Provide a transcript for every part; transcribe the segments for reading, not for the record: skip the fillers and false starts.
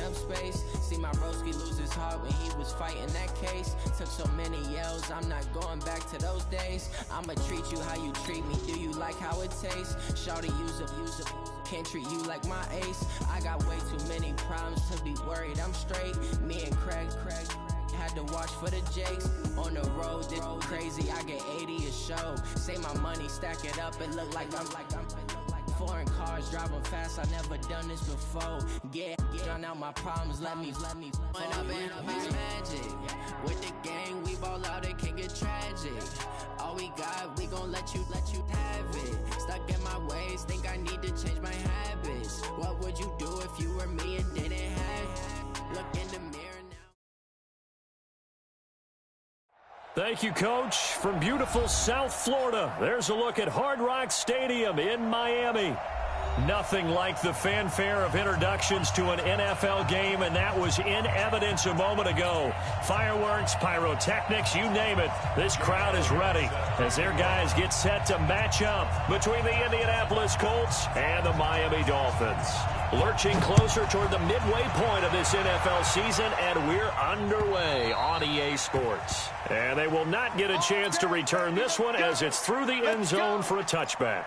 up space. See my broski lose his heart when he was fighting that case. Took so many yells, I'm not going back to those days. I'ma treat you how you treat me, do you like how it tastes? Shawty use up, can't treat you like my ace. I got way too many problems to be worried, I'm straight. Me and Craig had to watch for the Jakes. On the road, this crazy, I get 80 a show. Say my money, stack it up, it look like I'm foreign cars, driving fast, I never done this before. Drown out my problems, let me When I've been up is magic. With the gang, we ball out, it can get tragic. All we got, we gon' let you have it. Stuck in my ways, think I need to change my habits. What would you do if you were me and didn't have it? Look in the mirror now. Thank you, Coach. From beautiful South Florida, there's a look at Hard Rock Stadium in Miami. Nothing like the fanfare of introductions to an NFL game, and that was in evidence a moment ago. Fireworks, pyrotechnics, you name it. This crowd is ready as their guys get set to match up between the Indianapolis Colts and the Miami Dolphins. Lurching closer toward the midway point of this NFL season, and we're underway on EA Sports. And they will not get a chance to return this one as it's through the end zone for a touchback.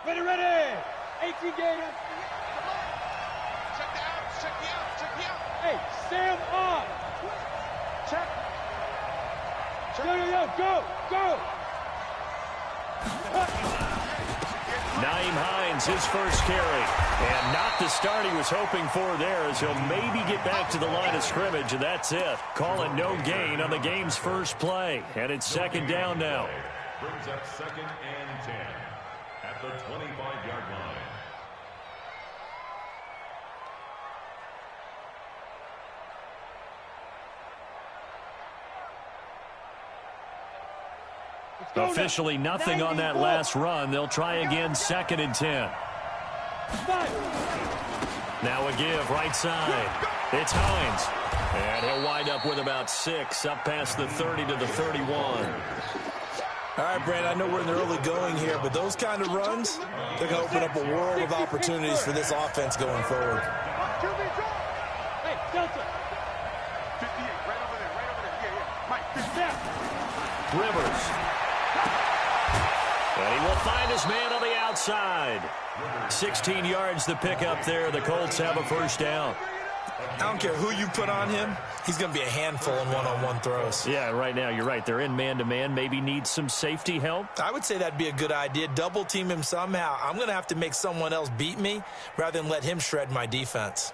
Ready. 18 Gators. Check me out. Hey, Sam on. Check. Go. Naeem Hines, his first carry. And not the start he was hoping for there, as he'll maybe get back to the line of scrimmage, and that's it. Call it no gain on the game's first play. And it's second down now. Brings up 2nd and 10 at the 25-yard line. Officially nothing on that last run. They'll try again, 2nd and 10. Now a give, right side. It's Hines. And he'll wind up with about 6, up past the 30 to the 31. All right, Brandon, I know we're in the early going here, but those kind of runs, they're going to open up a world of opportunities for this offense going forward. Hey, Delta. 58, right over there. Yeah. Mike, 50. Rivers. And he will find his man on the outside. 16 yards the pickup there. The Colts have a first down. I don't care who you put on him. He's going to be a handful in one-on-one throws. Yeah, right now, you're right. They're in man-to-man. Maybe need some safety help. I would say that'd be a good idea. Double team him somehow. I'm going to have to make someone else beat me rather than let him shred my defense.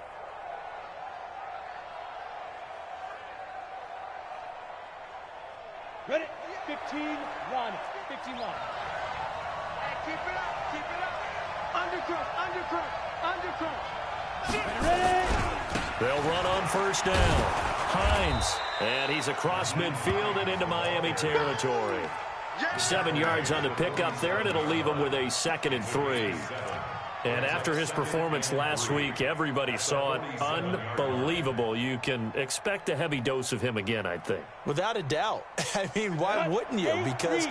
Ready? 15, run. 15 line. Keep it up. Undercrunch. Ready? They'll run on first down. Hines. And he's across midfield and into Miami territory. 7 yards on the pickup there, and it'll leave him with a 2nd and 3. And after his performance last week, everybody saw it. Unbelievable. You can expect a heavy dose of him again, I think. Without a doubt. I mean, why wouldn't you? Because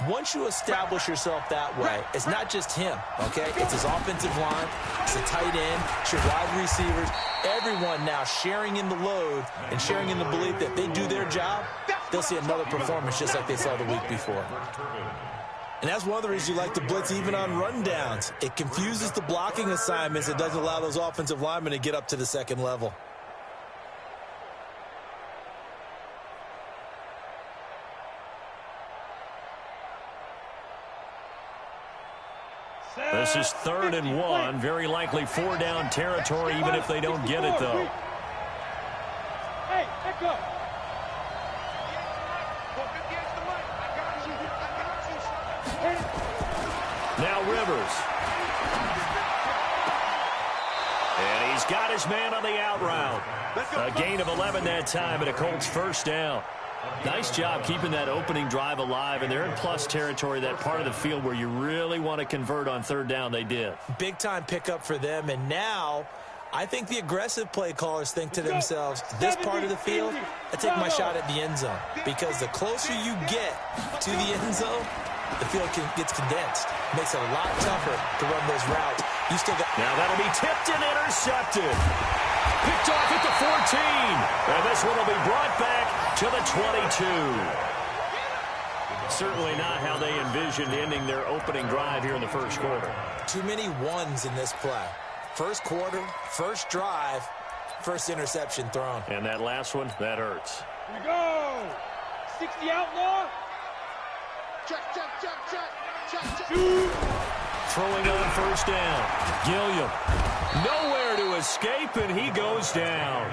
once you establish yourself that way, it's not just him, okay? It's his offensive line, it's the tight end, it's your wide receivers, everyone now sharing in the load and sharing in the belief that they do their job, they'll see another performance just like they saw the week before. And that's one of the reasons you like to blitz even on rundowns. It confuses the blocking assignments. It doesn't allow those offensive linemen to get up to the second level. This is 3rd and 1. Very likely 4-down territory, even if they don't get it, though. Hey, echo. Now Rivers. And he's got his man on the out route. A gain of 11 that time, and a Colts first down. Nice job keeping that opening drive alive, and they're in plus territory, that part of the field where you really want to convert on 3rd down. They did. Big-time pickup for them, and now I think the aggressive play callers think to themselves, this part of the field, I take my shot at the end zone. Because the closer you get to the end zone, the field gets condensed. Makes it a lot tougher to run those routes. You still got... Now that'll be tipped and intercepted. Picked off at the 14. And this one will be brought back to the 22. Certainly not how they envisioned ending their opening drive here in the first quarter. Too many ones in this play. First quarter, first drive, first interception thrown. And that last one, that hurts. Here we go. 60 outlaw. Check. Throwing on first down. Gilliam. Nowhere to escape, and he goes down.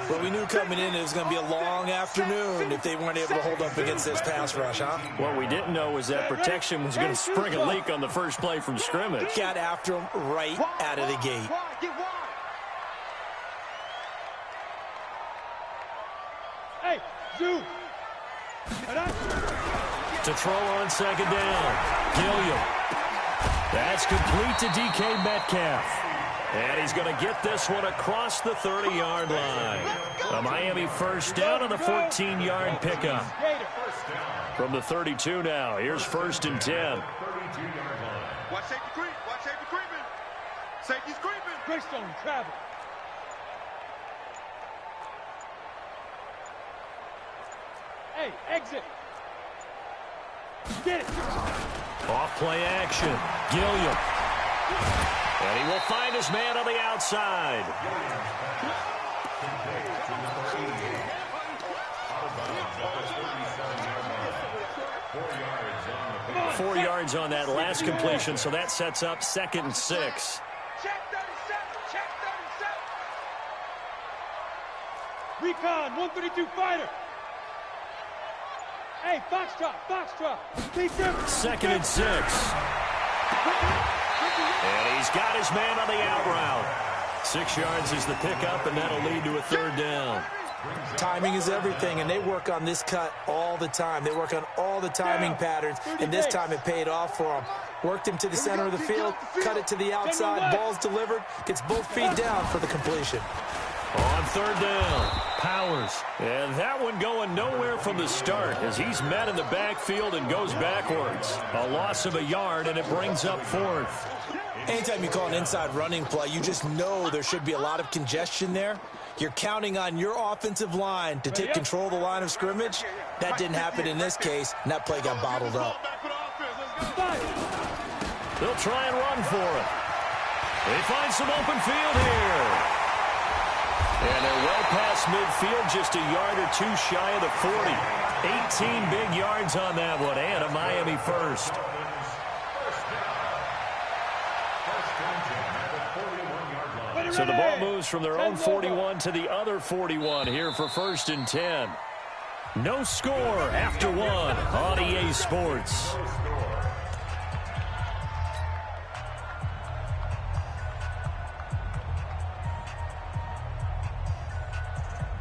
But we knew coming in it was going to be a long afternoon if they weren't able to hold up against this pass rush, huh? What we didn't know was that protection was going to spring a leak on the first play from scrimmage. Got after him right out of the gate. Hey, zoom. To throw on second down. Gilliam. That's complete to DK Metcalf. And he's going to get this one across the 30-yard line. A Miami first down on the 14-yard pickup. From the 32 now, here's 1st and 10. Watch safety creep. Watch safety creeping. Safety's creeping. Greystone travel. Hey, exit. Get it. Off play action. Gilliam. And he will find his man on the outside. 4 yards on that last completion, so that sets up 2nd and 6. Check 37. Check 37. Recon, 132 fighter. Hey, Foxtrot. 2nd and 6. And he's got his man on the out route. 6 yards is the pickup, and that'll lead to a 3rd down. Timing is everything, and they work on this cut all the time. They work on all the timing patterns, and this time it paid off for them. Worked him to the center of the field, cut it to the outside, ball's delivered, gets both feet down for the completion. On 3rd down, Powers. And that one going nowhere from the start as he's met in the backfield and goes backwards. A loss of a yard, and it brings up 4th. Anytime you call an inside running play, you just know there should be a lot of congestion there. You're counting on your offensive line to take control of the line of scrimmage. That didn't happen in this case, and that play got bottled up. They'll try and run for it. They find some open field here. And they're well past midfield, just a yard or two shy of the 40. 18 big yards on that one, and a Miami first. So the ball moves from their own 41 to the other 41 here for 1st and 10. No score after 1 on EA Sports.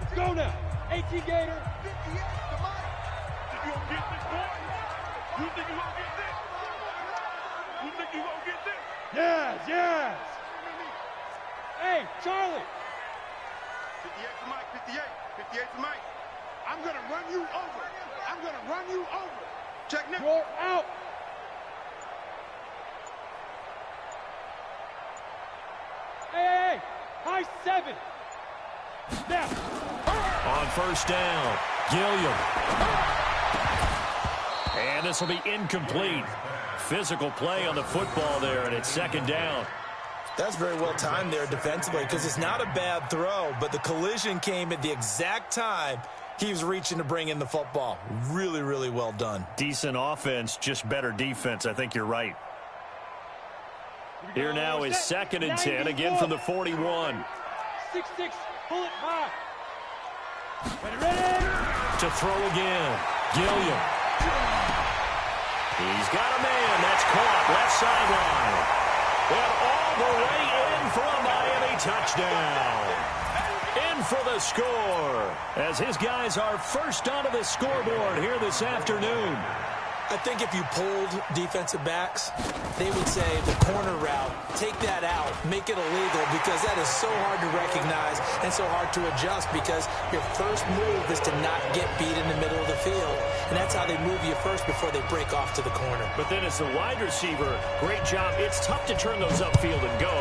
Let's go now. 18 Gator. 58 to Mike. You gonna get this, boy? You think you gonna get this? You think you gonna get this? Yes. Hey, Charlie. 58 to Mike, 58 to Mike. I'm going to run you over. Check now. You're out. Hey. High 7. Now. On 1st down, Gilliam. And this will be incomplete. Physical play on the football there, and it's 2nd down. That's very well timed there defensively because it's not a bad throw, but the collision came at the exact time he was reaching to bring in the football. Really, really well done. Decent offense, just better defense. I think you're right. Here now is 2nd and 10, again from the 41. 6-6, pull it high. Ready. To throw again, Gilliam. He's got a man. That's caught left sideline. And all the way in for a Miami touchdown. In for the score as his guys are first onto the scoreboard here this afternoon. I think if you polled defensive backs, they would say the corner route, take that out, make it illegal, because that is so hard to recognize and so hard to adjust, because your first move is to not get beat in the middle of the field. And that's how they move you first before they break off to the corner. But then as the wide receiver, great job. It's tough to turn those upfield and go,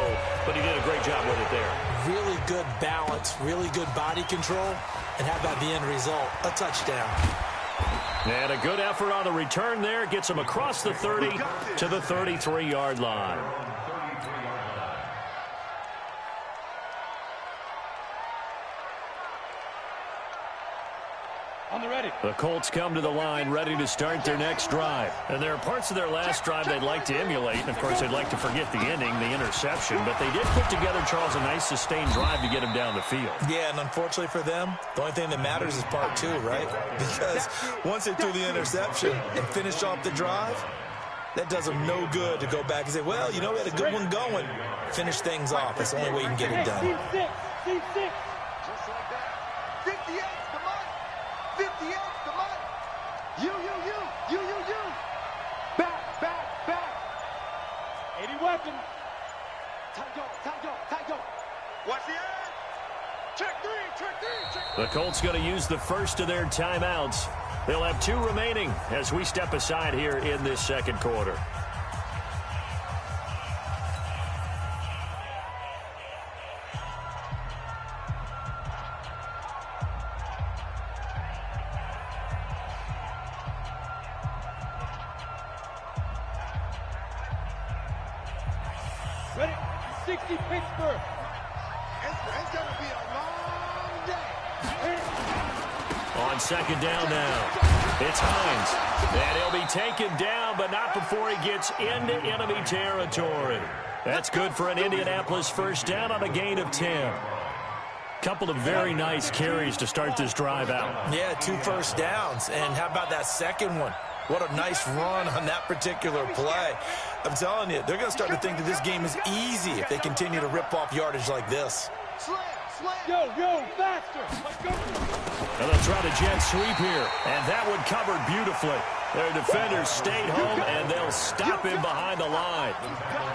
but he did a great job with it there. Really good balance, really good body control, and how about the end result? A touchdown. And a good effort on the return there. Gets him across the 30 to the 33-yard line. On the ready. The Colts come to the line ready to start their next drive. And there are parts of their last drive they'd like to emulate. And, of course, they'd like to forget the ending, the interception. But they did put together, Charles, a nice sustained drive to get him down the field. Yeah, and unfortunately for them, the only thing that matters is part two, right? Because once they threw the interception and finished off the drive, that does them no good to go back and say, well, you know, we had a good one going. Finish things off. That's the only way you can get it done. Team six. Just like that. 58, come on. 58, come on. You. Back. 80 weapon. Tight go. Watch the end. Check three. The Colts going to use the first of their timeouts. They'll have 2 remaining as we step aside here in this second quarter. Ready? 60 Pittsburgh. It's going to be a long day. On second down now, it's Hines. And he'll be taken down, but not before he gets into enemy territory. That's good for an Indianapolis first down on a gain of 10. Couple of very nice carries to start this drive out. Yeah, 2 first downs. And how about that second one? What a nice run on that particular play. I'm telling you, they're going to start to think that this game is easy if they continue to rip off yardage like this. Yo, faster. Let's go. And they'll try to jet sweep here. And that one covered beautifully. Their defenders stayed home, and they'll stop him behind the line.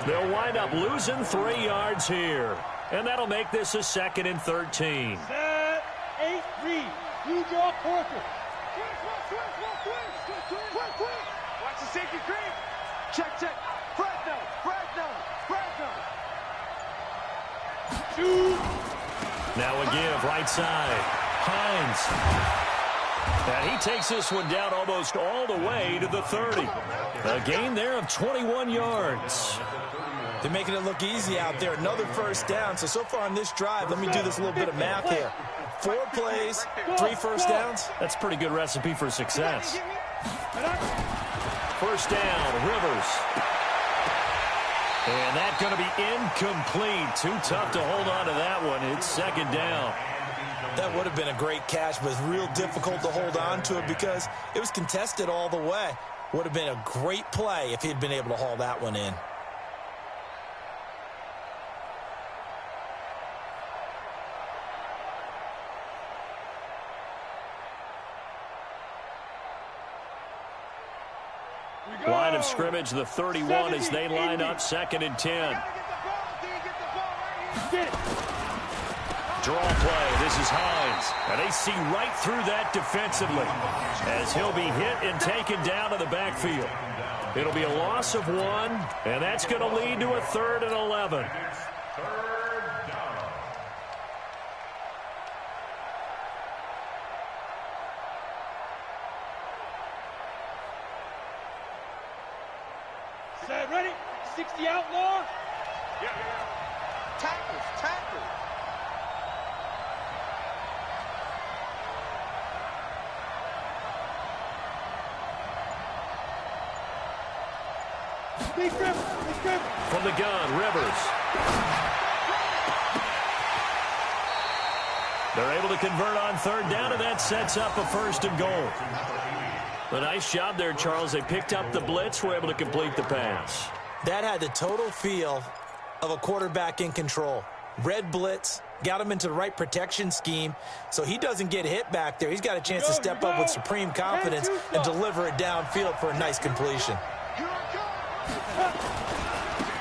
They'll wind up losing 3 yards here. And that'll make this a 2nd and 13. Set, 8, read. You draw Porter. Watch the safety creep. Check. Fresno. Shoot. Now a give, right side. Hines. And he takes this one down almost all the way to the 30. A gain there of 21 yards. They're making it look easy out there. Another first down. So far on this drive, let me do this little bit of math here. 4 plays, 3 first downs. That's a pretty good recipe for success. First down, Rivers. And that's going to be incomplete. Too tough to hold on to that one. It's second down. That would have been a great catch, but real difficult to hold on to it because it was contested all the way. Would have been a great play if he'd been able to haul that one in. Line of scrimmage, the 31 as they line up, 2nd and 10. Draw play. This is Hines. And they see right through that defensively as he'll be hit and taken down to the backfield. It'll be a loss of 1, and that's going to lead to a 3rd and 11. Set, ready? 60 outlaw. Yeah. Tackles. Big grip. From the gun, Rivers. They're able to convert on 3rd down, and that sets up a 1st and goal. A nice job there, Charles. They picked up the blitz, were able to complete the pass. That had the total feel of a quarterback in control. Red blitz, got him into the right protection scheme so he doesn't get hit back there. He's got a chance to step up with supreme confidence and deliver it downfield for a nice completion.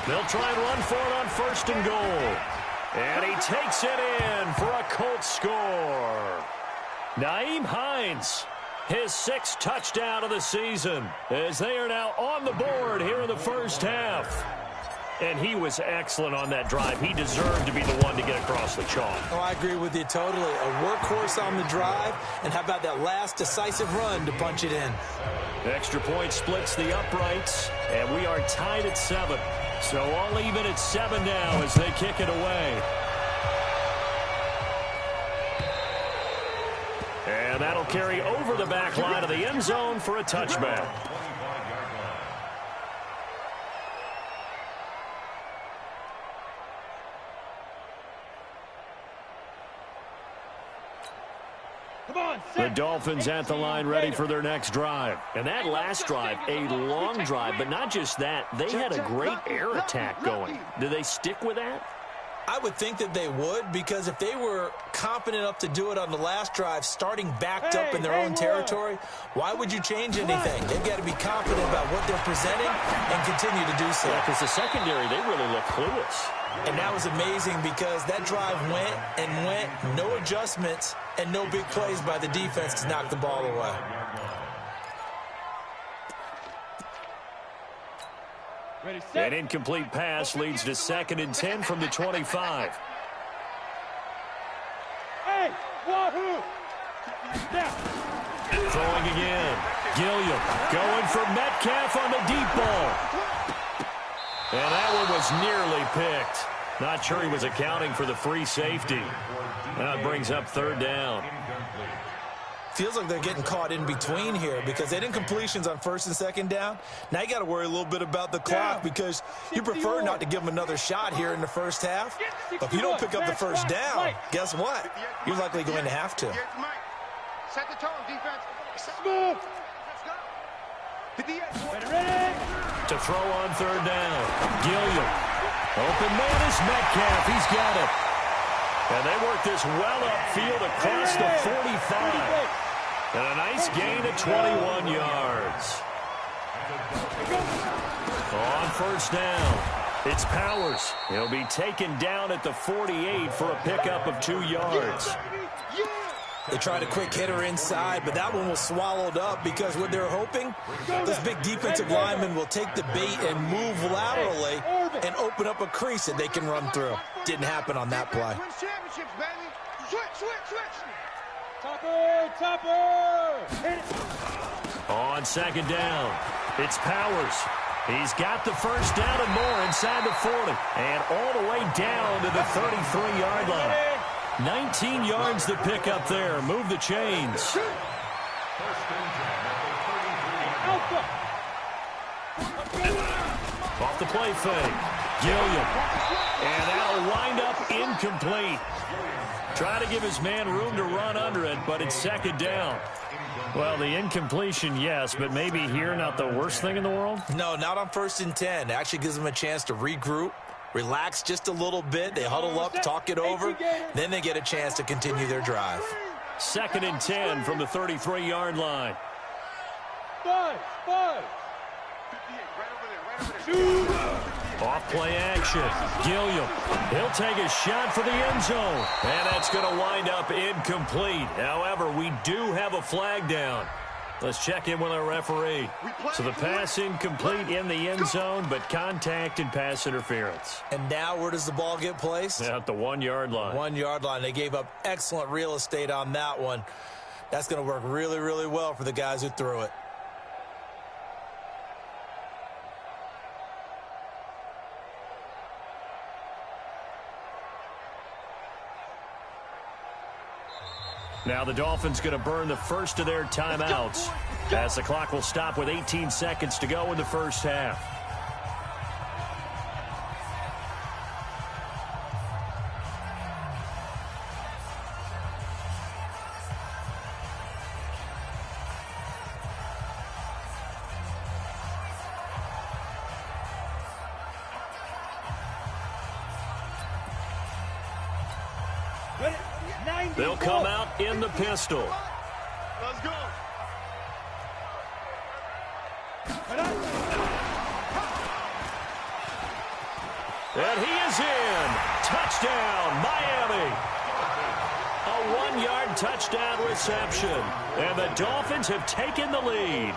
They'll try and run for it on 1st and goal. And he takes it in for a Colts score. Nyheim Hines, his 6th touchdown of the season, as they are now on the board here in the first half. And he was excellent on that drive. He deserved to be the one to get across the chalk. Oh, I agree with you totally. A workhorse on the drive, and how about that last decisive run to punch it in? Extra point splits the uprights, and we are tied at 7. So all even at 7 now as they kick it away. And that'll carry over the back line of the end zone for a touchback. The Dolphins at the line ready for their next drive. And that last drive, a long drive, but not just that. They had a great air attack going. Do they stick with that? I would think that they would, because if they were confident enough to do it on the last drive, starting backed up in their own territory, why would you change anything? They've got to be confident about what they're presenting and continue to do so. Yeah, because the secondary, they really look clueless. And that was amazing because that drive went and went, no adjustments, and no big plays by the defense to knock the ball away. An incomplete pass leads to 2nd and 10 from the 25. Hey, wahoo! Throwing again. Gilliam going for Metcalf on the deep ball. And that one was nearly picked. Not sure he was accounting for the free safety. That brings up 3rd down. Feels like they're getting caught in between here because they didn't completions on 1st and 2nd down. Now you got to worry a little bit about the clock because you prefer not to give them another shot here in the first half. But if you don't pick up the 1st down, guess what? You're likely going to have to. Set the tone, defense. Move. To throw on 3rd down. Gilliam. Open man is Metcalf. He's got it. And they work this well upfield across the 45. And a nice gain of 21 yards. On 1st down, it's Powers. He'll be taken down at the 48 for a pickup of 2 yards. They tried a quick hitter inside, but that one was swallowed up because what they're hoping, this big defensive lineman will take the bait and move laterally and open up a crease that they can run through. Didn't happen on that play. On 2nd down, it's Powers. He's got the 1st down and more inside the 40. And all the way down to the 33-yard line. 19 yards to pick up there. Move the chains. Off the play fake. Gilliam. And that'll wind up incomplete. Try to give his man room to run under it, but it's 2nd down. Well, the incompletion, yes, but maybe here not the worst thing in the world? No, not on 1st and 10. It actually gives them a chance to regroup, relax just a little bit. They huddle up, talk it over. Then they get a chance to continue their drive. 2nd and 10 from the 33-yard line. Off play action. Gilliam. He'll take a shot for the end zone. And that's going to wind up incomplete. However, we do have a flag down. Let's check in with our referee. So the pass incomplete in the end zone, but contact and pass interference. And now where does the ball get placed? At the 1-yard line. 1-yard line. They gave up excellent real estate on that one. That's going to work really, really well for the guys who threw it. Now the Dolphins going to burn the first of their timeouts as the clock will stop with 18 seconds to go in the first half. They'll come out in the pistol. Let's go. And he is in. Touchdown, Miami. A 1-yard touchdown reception. And the Dolphins have taken the lead.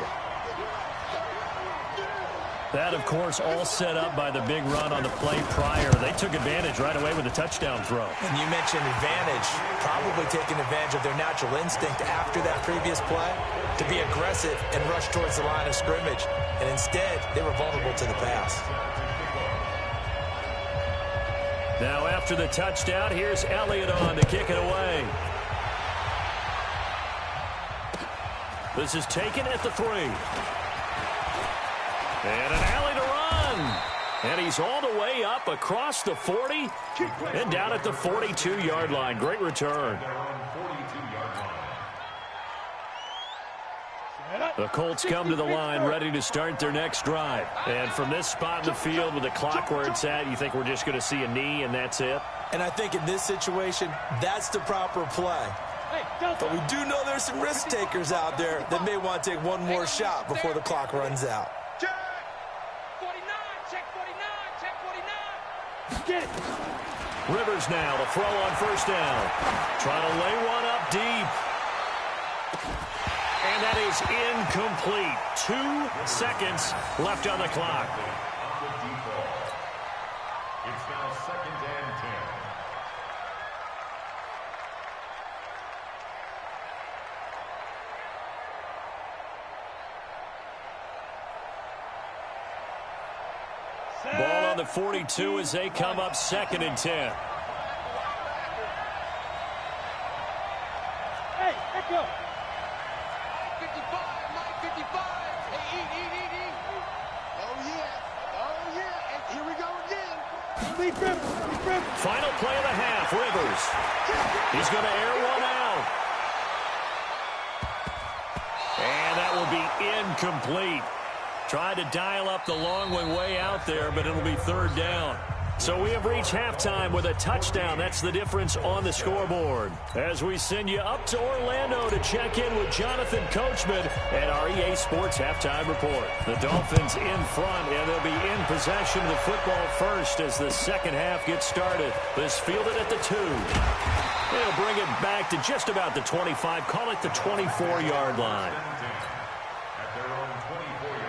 That, of course, all set up by the big run on the play prior. They took advantage right away with a touchdown throw. And you mentioned advantage, probably taking advantage of their natural instinct after that previous play to be aggressive and rush towards the line of scrimmage. And instead, they were vulnerable to the pass. Now after the touchdown, here's Elliott on to kick it away. This is taken at the 3. And an alley to run. And he's all the way up across the 40 and down at the 42-yard line. Great return. The Colts come to the line ready to start their next drive. And from this spot in the field with the clock where it's at, you think we're just going to see a knee and that's it? And I think in this situation, that's the proper play. But we do know there's some risk takers out there that may want to take one more shot before the clock runs out. Check 49, check 49, check 49. Get it. Rivers now to throw on first down. Trying to lay one up deep. And that is incomplete. 2 seconds left on the clock. It's now 2nd and 10. Ball on the 42 as they come up 2nd and 10. Hey, let's go. 55, Mike 55. Hey, eat. Oh, yeah. And here we go again. Lead Rivers. Final play of the half, Rivers. He's going to air one out. And that will be incomplete. Tried to dial up the long way out there, but it'll be 3rd down. So we have reached halftime with a touchdown. That's the difference on the scoreboard. As we send you up to Orlando to check in with Jonathan Coachman and our EA Sports Halftime Report. The Dolphins in front, and they'll be in possession of the football first as the second half gets started. This fielded at the 2. They'll bring it back to just about the 25, call it the 24-yard line. At their own 24-yard line.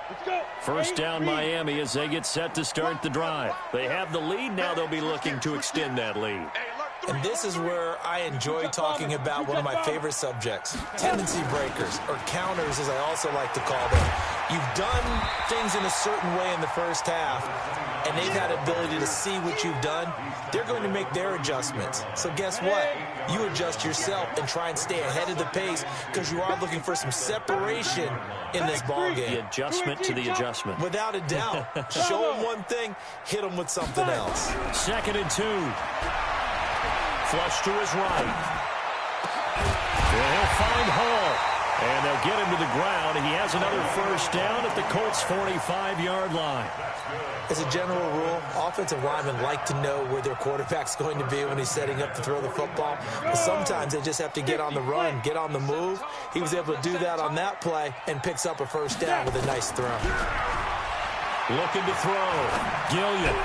Let's go. First down Miami as they get set to start the drive. They have the lead. Now they'll be looking to extend that lead. And this is where I enjoy talking about one of my favorite subjects, tendency breakers, or counters as I also like to call them. You've done things in a certain way in the first half, and they've had ability to see what you've done. They're going to make their adjustments. So guess what? You adjust yourself and try and stay ahead of the pace because you are looking for some separation in this ballgame. The adjustment to the adjustment. Without a doubt. Show them one thing, hit them with something else. 2nd and 2. Flush to his right. And he'll find Hall. And they'll get him to the ground. He has another first down at the Colts' 45-yard line. As a general rule, offensive linemen like to know where their quarterback's going to be when he's setting up to throw the football. But sometimes they just have to get on the run, get on the move. He was able to do that on that play and picks up a first down with a nice throw. Looking to throw. Gillian.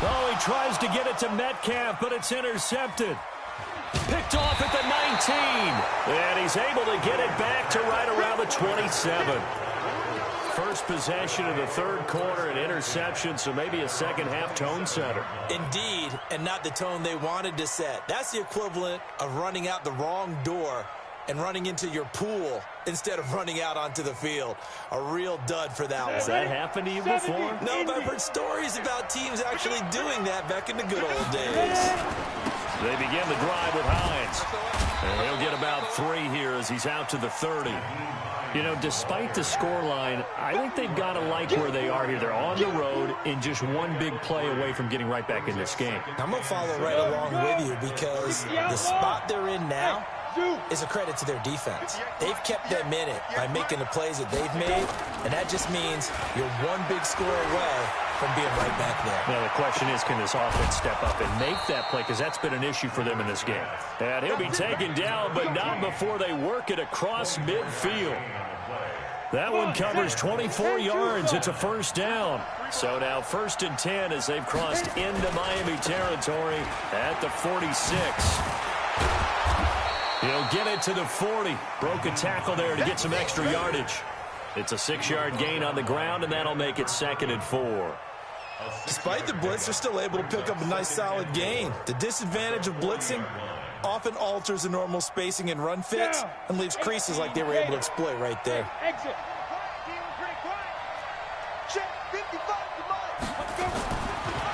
Oh, he tries to get it to Metcalf, but it's intercepted. Picked off at the 19. And he's able to get it back to right around the 27. First possession of the 3rd quarter, an interception, so maybe a second-half tone setter. Indeed, and not the tone they wanted to set. That's the equivalent of running out the wrong door and running into your pool instead of running out onto the field. A real dud for that one. Has that happened to you before? No, but I've heard stories about teams actually doing that back in the good old days. They begin the drive with Hines. And he'll get about 3 here as he's out to the 30. You know, despite the scoreline, I think they've got to like where they are here. They're on the road and just one big play away from getting right back in this game. I'm going to follow right along with you because the spot they're in now, is a credit to their defense. They've kept them in it by making the plays that they've made, and that just means you're one big score away from being right back there. Now, the question is, can this offense step up and make that play? Because that's been an issue for them in this game. And he'll be taken down, but not before they work it across midfield. That one covers 24 yards. It's a first down. So now 1st and 10 as they've crossed into Miami territory at the 46. He'll get it to the 40. Broke a tackle there to get some extra yardage. It's a 6-yard gain on the ground, and that'll make it 2nd and 4. Despite the blitz, they're still able to pick up a nice solid gain. The disadvantage of blitzing often alters the normal spacing and run fits and leaves creases like they were able to exploit right there. Exit.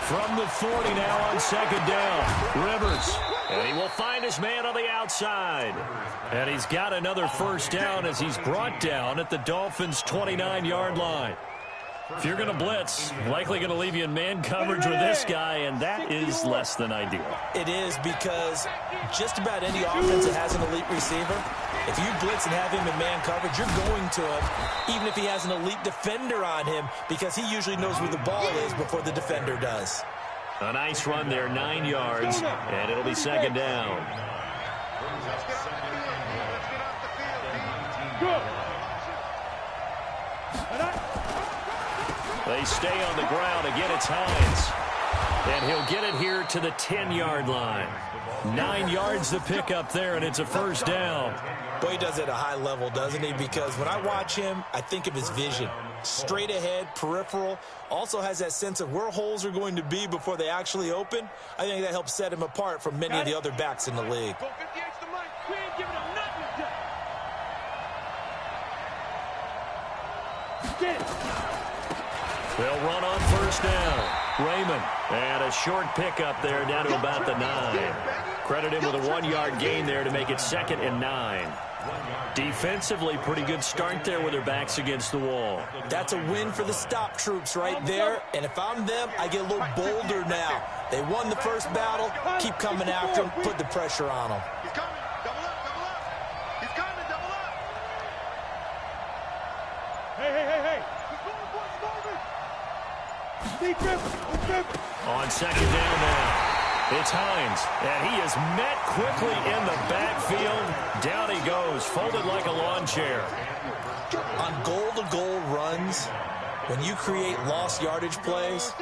From the 40 now on 2nd down. Rivers. And he will find his man on the outside. And he's got another first down as he's brought down at the Dolphins' 29-yard line. If you're going to blitz, likely going to leave you in man coverage with this guy, and that is less than ideal. It is, because just about any offense that has an elite receiver, if you blitz and have him in man coverage, you're going to him, even if he has an elite defender on him, because he usually knows where the ball is before the defender does. A nice run there, 9 yards, and it'll be 2nd down. They stay on the ground. Again, it's Hines. And he'll get it here to the 10-yard line. 9 yards to pick up there, and it's a first down. Boy, he does it at a high level, doesn't he? Because when I watch him, I think of his vision. Straight ahead, peripheral. Also has that sense of where holes are going to be before they actually open. I think that helps set him apart from many of the other backs in the league. They'll run on first down. Raymond. And a short pickup there down to about the 9. Credit him with a 1-yard gain there to make it 2nd and 9. Defensively, pretty good start there with their backs against the wall. That's a win for the stop troops right there. And if I'm them, I get a little bolder now. They won the first battle. Keep coming after them. Put the pressure on them. He's coming. Double up, double up. He's coming, double up. Hey. On 2nd down now. It's Hines, and he is met quickly in the backfield. Down he goes, folded like a lawn chair. On goal-to-goal runs, when you create lost yardage plays,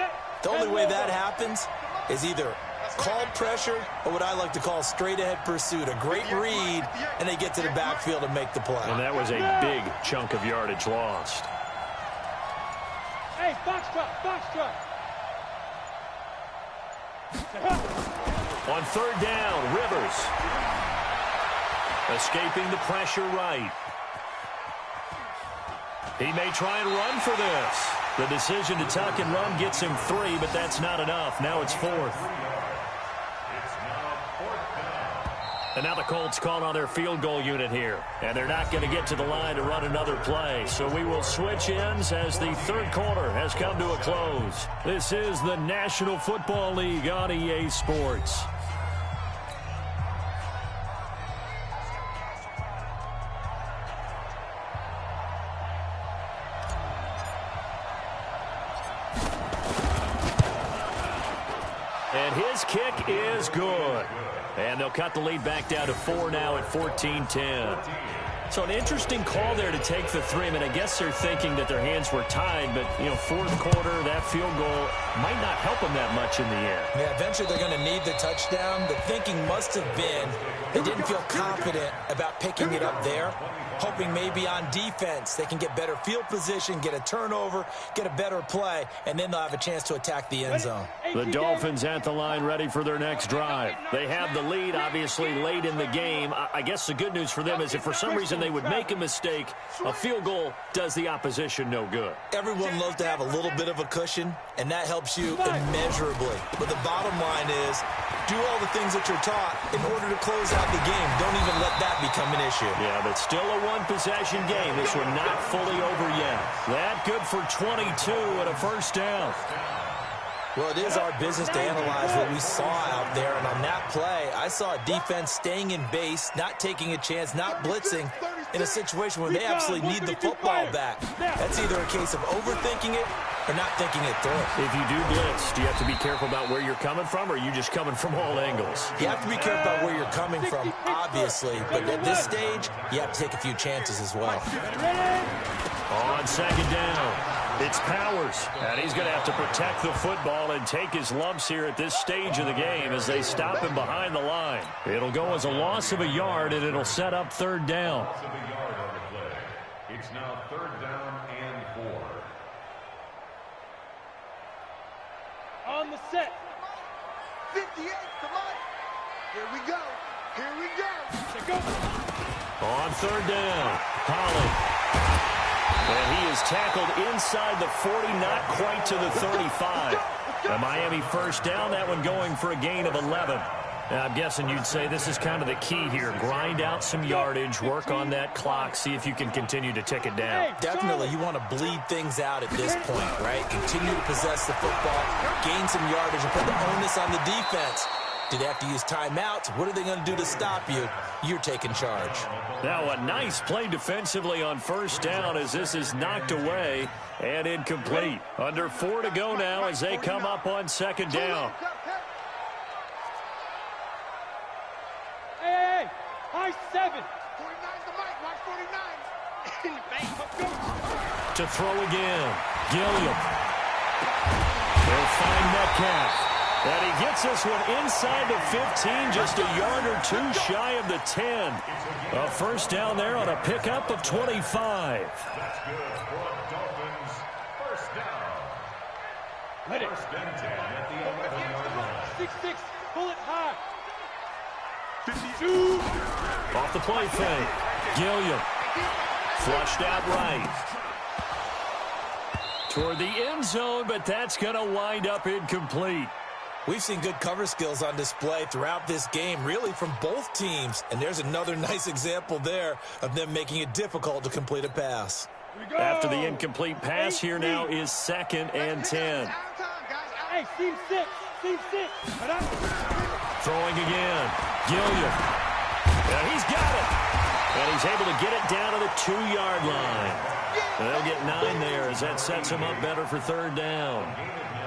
the only way that happens is either called pressure or what I like to call straight-ahead pursuit. A great read, and they get to the backfield and make the play. And that was a big chunk of yardage lost. Hey, box truck. On 3rd down, Rivers. Escaping the pressure right. He may try and run for this. The decision to tuck and run gets him 3, but that's not enough. Now it's 4th. And now the Colts call on their field goal unit here. And they're not going to get to the line to run another play. So we will switch ends as the 3rd quarter has come to a close. This is the National Football League on EA Sports. And his kick is good. And they'll cut the lead back down to 4 now at 14-10. So an interesting call there to take the 3. I mean, I guess they're thinking that their hands were tied, but, 4th quarter, that field goal might not help them that much in the end. Yeah, eventually they're going to need the touchdown. The thinking must have been they didn't feel confident about picking it up there, hoping maybe on defense they can get better field position, get a turnover, get a better play, and then they'll have a chance to attack the end zone. The Dolphins at the line ready for their next drive. They have the lead, obviously, late in the game. I guess the good news for them is if for some reason they would make a mistake, a field goal does the opposition no good. Everyone loves to have a little bit of a cushion, and that helps you immeasurably. But the bottom line is, do all the things that you're taught in order to close out the game. Don't even let that become an issue. Yeah, but still a one-possession game. This one not fully over yet. That good for 22 and a first down. Well, it is our business to analyze what we saw out there. And on that play, I saw a defense staying in base, not taking a chance, not blitzing in a situation where they absolutely need the football back. That's either a case of overthinking it or not thinking it through. If you do blitz, do you have to be careful about where you're coming from, or are you just coming from all angles? You have to be careful about where you're coming from, obviously. But at this stage, you have to take a few chances as well. On second down, it's Powers. And he's going to have to protect the football and take his lumps here at this stage of the game as they stop him behind the line. It'll go as a loss of a yard, and it'll set up third down. Loss of a yard on the play. It's now 3rd down and 4. On the set. 58, come on. Here we go. Here we go. Go. On third down, Holland. And he is tackled inside the 40, not quite to the 35. The Miami first down, that one going for a gain of 11. Now, I'm guessing you'd say this is kind of the key here. Grind out some yardage, work on that clock, see if you can continue to tick it down. Definitely, you want to bleed things out at this point, right? Continue to possess the football, gain some yardage, and put the onus on the defense. Do they have to use timeouts? What are they going to do to stop you? You're taking charge. Now, a nice play defensively on first down as this is knocked away and incomplete. Under 4 to go now as they come up on second down. Hey, high 7. 49's the mic. Watch 49. To throw again, Gilliam. They'll find Metcalf. And he gets this one inside the 15, just a yard or two shy of the 10. A first down there on a pickup of 25. That's good for Dolphins. First down. Let it. First and 10 at the 11-yard line. 6-6. Pull it high. 52. Off the play fake. Gilliam. Flushed out right. Toward the end zone, but that's going to wind up incomplete. We've seen good cover skills on display throughout this game, really from both teams. And there's another nice example there of them making it difficult to complete a pass. After the incomplete pass, here now is 2nd and 10. Hey, seam 6. Seam 6. Throwing again. Gilliam. And he's got it. And he's able to get it down to the 2-yard line. And they'll get 9 there as that sets him up better for third down.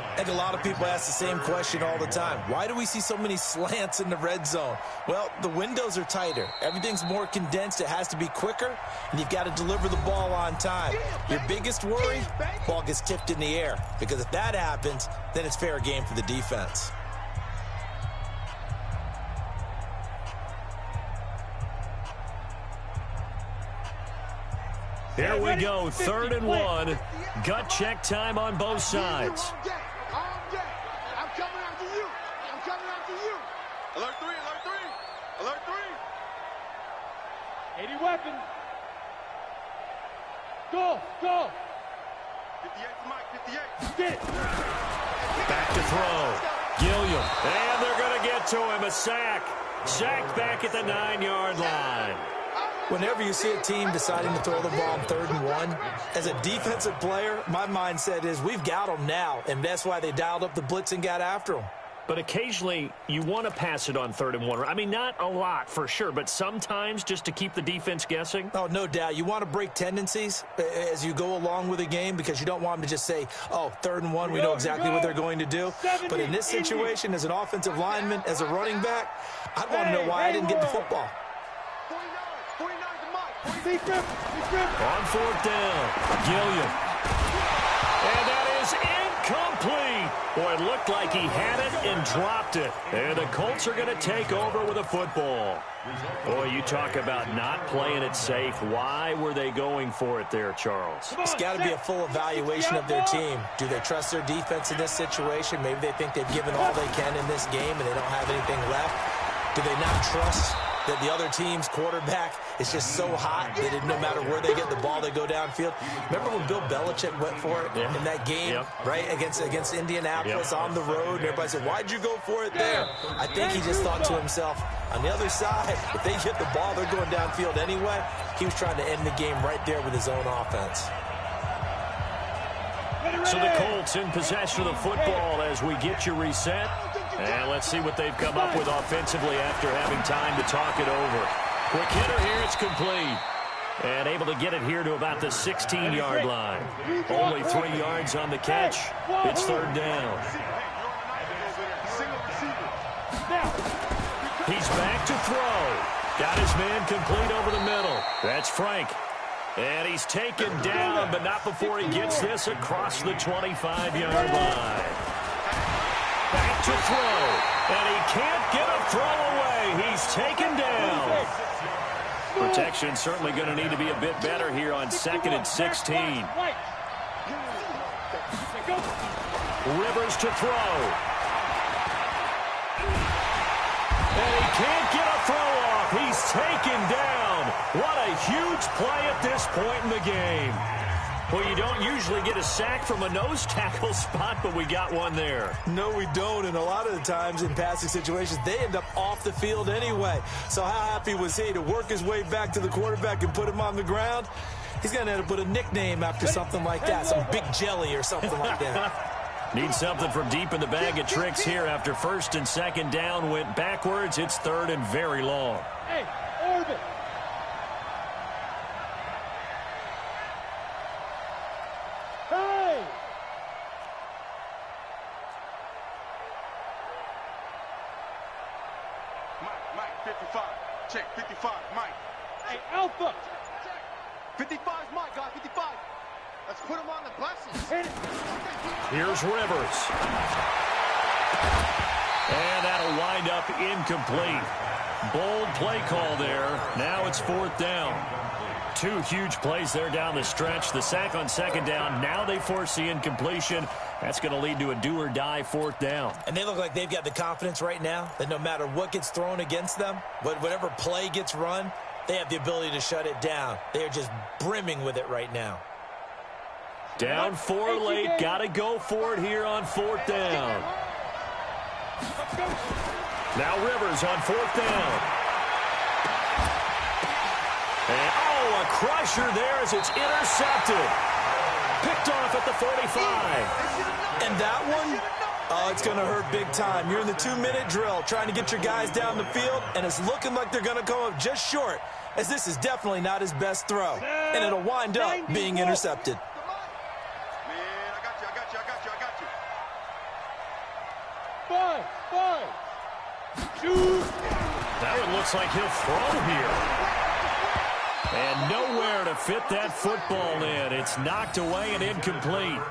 I think a lot of people ask the same question all the time. Why do we see so many slants in the red zone? Well, the windows are tighter. Everything's more condensed. It has to be quicker, and you've got to deliver the ball on time. Your biggest worry, ball gets tipped in the air, because if that happens, then it's fair game for the defense. Here we go, 3rd and 1. Gut check time on both sides. I'm coming after you. I'm coming after you. Alert 3, alert 3. Alert 3. 80 weapon. Go, go. 58 to Mike, 58. Get it. Back to throw. Gilliam. And they're going to get to him. A sack. Sacked back at the 9-yard line. Whenever you see a team deciding to throw the ball on 3rd and 1, as a defensive player, my mindset is we've got them now, and that's why they dialed up the blitz and got after them. But occasionally, you want to pass it on 3rd and 1. I mean, not a lot for sure, but sometimes just to keep the defense guessing. Oh, no doubt. You want to break tendencies as you go along with the game because you don't want them to just say, oh, 3rd and 1, we know exactly what they're going to do. But in this situation, as an offensive lineman, as a running back, I want to know why I didn't get the football. 49 to Mike. On 4th down, Gilliam. And that is incomplete. Boy, it looked like he had it and dropped it. And the Colts are going to take over with a football. Boy, you talk about not playing it safe. Why were they going for it there, Charles? It's got to be a full evaluation of their team. Do they trust their defense in this situation? Maybe they think they've given all they can in this game and they don't have anything left. Do they not trust that the other team's quarterback is just so hot that no matter where they get the ball, they go downfield? Remember when Bill Belichick went for it in that game, right, against Indianapolis on the road? And everybody said, why'd you go for it there? I think he just thought to himself, on the other side, if they get the ball, they're going downfield anyway. He was trying to end the game right there with his own offense. So the Colts in possession of the football as we get you reset. And let's see what they've come up with offensively after having time to talk it over. Quick hitter here, it's complete. And able to get it here to about the 16-yard line. Only 3 yards on the catch. It's third down. He's back to throw. Got his man complete over the middle. That's Frank. And he's taken down, but not before he gets this across the 25-yard line. Back to throw. And he can't get a throw away. He's taken down. Protection certainly going to need to be a bit better here on 2nd and 16. Rivers to throw. And he can't get a throw off. He's taken down. What a huge play at this point in the game. Well, you don't usually get a sack from a nose tackle spot, but we got one there. No, we don't. And a lot of the times in passing situations, they end up off the field anyway. So how happy was he to work his way back to the quarterback and put him on the ground? He's going to end up with a nickname after something like that, some Big Jelly or something like that. Need something from deep in the bag of tricks here after 1st and 2nd down went backwards. It's 3rd and very long. Hey, orbit. Hey! Mike, 55. Check, 55, Mike. Hey, Alpha. 55 is Mike, guys, 55. Let's put him on the buses. Here's Rivers. And that'll wind up incomplete. Bold play call there. Now it's 4th down. 2 huge plays there down the stretch. The sack on 2nd down. Now they force the incompletion. That's going to lead to a do-or-die 4th down. And they look like they've got the confidence right now that no matter what gets thrown against them, whatever play gets run, they have the ability to shut it down. They are just brimming with it right now. Down 4 late. Got to go for it here on 4th down. Now Rivers on 4th down. And, a crusher there as it's intercepted. Picked off at the 45. And that one, it's going to hurt big time. You're in the 2-minute drill trying to get your guys down the field, and it's looking like they're going to come up just short, as this is definitely not his best throw. And it'll wind up being intercepted. Shoot. That one looks like he'll throw here. And nowhere to fit that football in. It's knocked away and incomplete.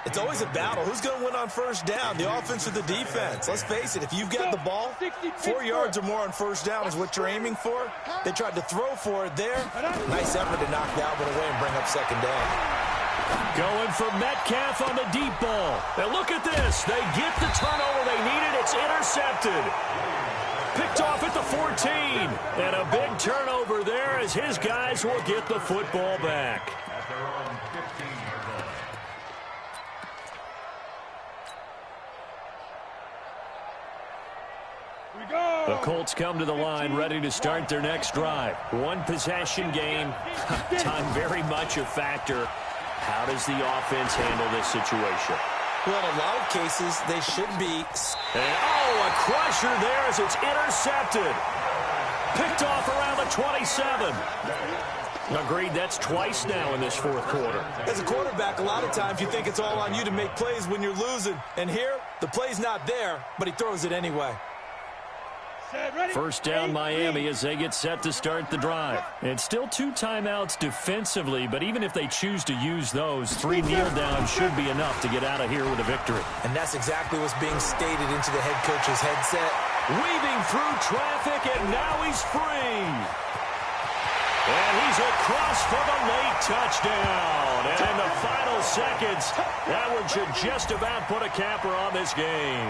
It's always a battle. Who's going to win on 1st down, the offense or the defense? Let's face it, if you've got the ball, 4 yards or more on 1st down is what you're aiming for. They tried to throw for it there. Nice effort to knock that one away and bring up 2nd down. Going for Metcalf on the deep ball. Now look at this. They get the turnover they needed. It's intercepted. Picked off at the 14. And a big turnover there as his guys will get the football back. The Colts come to the line ready to start their next drive. 1 possession game. Time very much a factor. How does the offense handle this situation? Well, in a lot of cases, they should be. And, a crusher there as it's intercepted. Picked off around the 27. Agreed, that's twice now in this 4th quarter. As a quarterback, a lot of times you think it's all on you to make plays when you're losing. And here, the play's not there, but he throws it anyway. 1st down Miami as they get set to start the drive. It's still 2 timeouts defensively, but even if they choose to use those, 3 kneel downs should be enough to get out of here with a victory. And that's exactly what's being stated into the head coach's headset. Weaving through traffic, and now he's free. And he's across for the late touchdown. And in the final seconds, that one should just about put a capper on this game.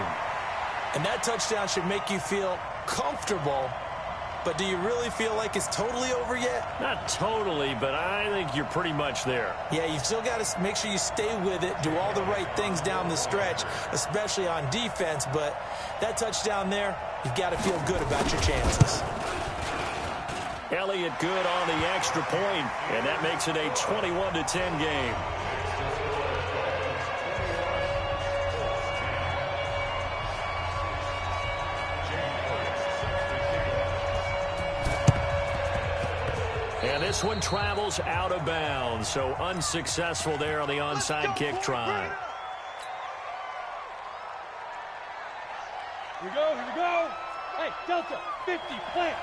And that touchdown should make you feel comfortable, but do you really feel like it's totally over yet? Not totally, but I think you're pretty much there. Yeah, you've still got to make sure you stay with it, do all the right things down the stretch, especially on defense, but that touchdown there, you've got to feel good about your chances. Elliott good on the extra point, and that makes it a 21-10 game. And this one travels out of bounds, so unsuccessful there on the onside kick try. Here we go, here we go. Hey, Delta, 50, plant.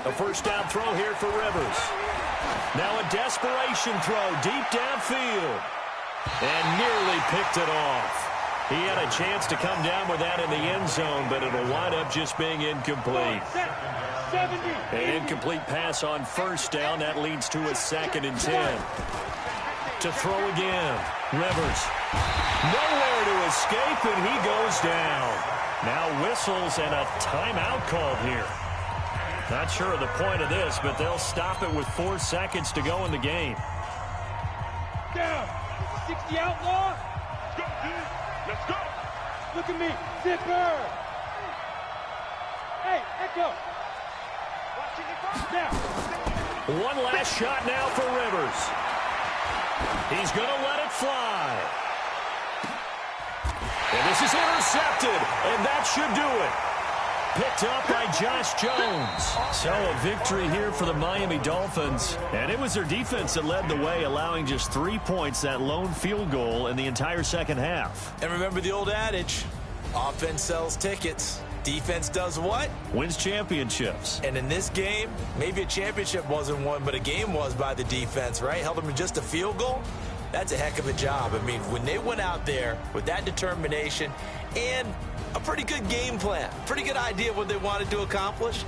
A first down throw here for Rivers. Now a desperation throw deep downfield. And nearly picked it off. He had a chance to come down with that in the end zone, but it'll wind up just being incomplete. An incomplete pass on first down. That leads to a 2nd and 10. To throw again. Rivers. Nowhere to escape, and he goes down. Now whistles and a timeout called here. Not sure of the point of this, but they'll stop it with 4 seconds to go in the game. Down. 60 outlaw. Let's go, dude. Let's go. Look at me. Zipper. Hey, Echo. Now. One last shot now for Rivers. He's going to let it fly. And this is intercepted, and that should do it. Picked up by Josh Jones. So a victory here for the Miami Dolphins. And it was their defense that led the way, allowing just 3 points, that lone field goal in the entire second half. And remember the old adage, offense sells tickets. Defense does what? Wins championships. And in this game, maybe a championship wasn't won, but a game was by the defense, right? Held them to just a field goal. That's a heck of a job. I mean, when they went out there with that determination and a pretty good game plan, pretty good idea of what they wanted to accomplish,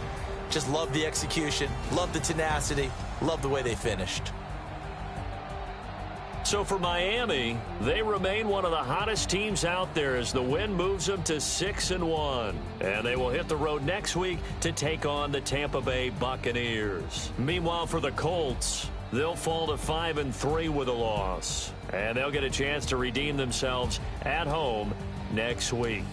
just love the execution, love the tenacity, love the way they finished. So for Miami, they remain one of the hottest teams out there as the win moves them to 6-1. And they will hit the road next week to take on the Tampa Bay Buccaneers. Meanwhile, for the Colts, they'll fall to 5-3 with a loss. And they'll get a chance to redeem themselves at home next week.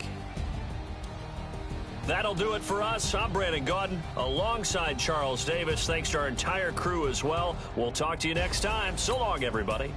That'll do it for us. I'm Brandon Gaudin alongside Charles Davis. Thanks to our entire crew as well. We'll talk to you next time. So long, everybody.